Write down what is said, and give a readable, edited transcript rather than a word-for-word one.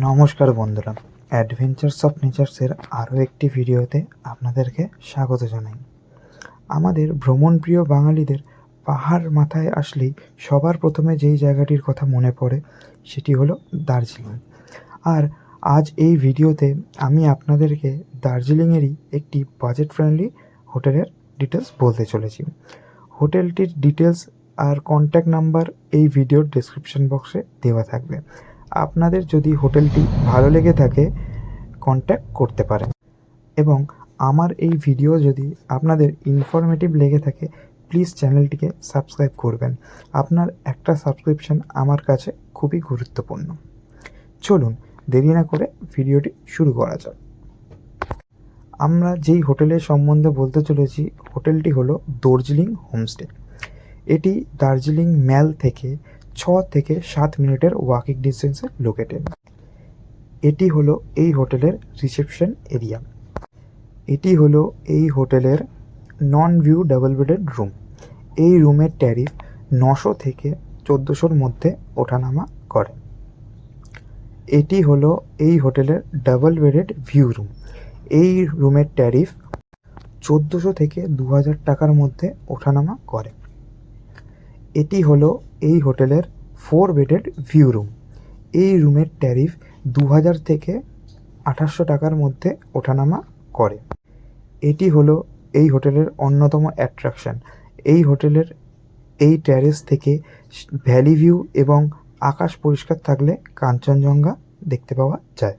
নমস্কার বন্ধুরা, adventures of নেচার্সের আরও একটি ভিডিওতে আপনাদেরকে স্বাগত জানাই। আমাদের ভ্রমণপ্রিয় বাঙালিদের পাহাড় মাথায় আসলেই সবার প্রথমে যেই জায়গাটির কথা মনে পড়ে সেটি হলো দার্জিলিং। আর আজ এই ভিডিওতে আমি আপনাদেরকে দার্জিলিংয়েরই একটি বাজেট ফ্রেন্ডলি হোটেলের ডিটেলস বলতে চলেছি। হোটেলটির ডিটেলস আর কন্ট্যাক্ট নাম্বার এই ভিডিওর ডেসক্রিপশন বক্সে দেওয়া থাকবে। আপনাদের যদি হোটেলটি ভালো লেগে থাকে কন্ট্যাক্ট করতে পারেন, এবং আমার এই ভিডিও যদি আপনাদের ইনফরমেটিভ লেগে থাকে প্লিজ চ্যানেলটিকে সাবস্ক্রাইব করবেন। আপনার একটা সাবস্ক্রিপশন আমার কাছে খুবই গুরুত্বপূর্ণ। চলুন দেরি না করে ভিডিওটি শুরু করা যাক। আমরা যেই হোটেলের সম্বন্ধে বলতে চলেছি হোটেলটি হলো দার্জিলিং হোমস্টে। এটি দার্জিলিং ম্যাল থেকে 6 থেকে 7 মিনিটের ওয়াকিং ডিস্টেন্সে লোকেটেড। এটি হলো এই হোটেলের রিসেপশন এরিয়া। এটি হলো এই হোটেলের non view double bedded room. এই রুমের ট্যারিফ 900 থেকে 1400-র মধ্যে ওঠানামা করে। এটি হলো এই হোটেলের ডাবল বেডেড ভিউ রুম। এই রুমের ট্যারিফ 1400 থেকে 2000 টাকার মধ্যে ওঠানামা করে। এটি হলো এই হোটেলের 4 বেডেড ভিউ রুম। এই রুমের ট্যারিফ 2000 থেকে 2800 টাকার মধ্যে ওঠানামা করে। এটি হলো এই হোটেলের অন্যতম অ্যাট্রাকশন। এই হোটেলের এই ট্যারেস থেকে ভ্যালি ভিউ এবং আকাশ পরিষ্কার থাকলে কাঞ্চনজঙ্ঘা দেখতে পাওয়া যায়।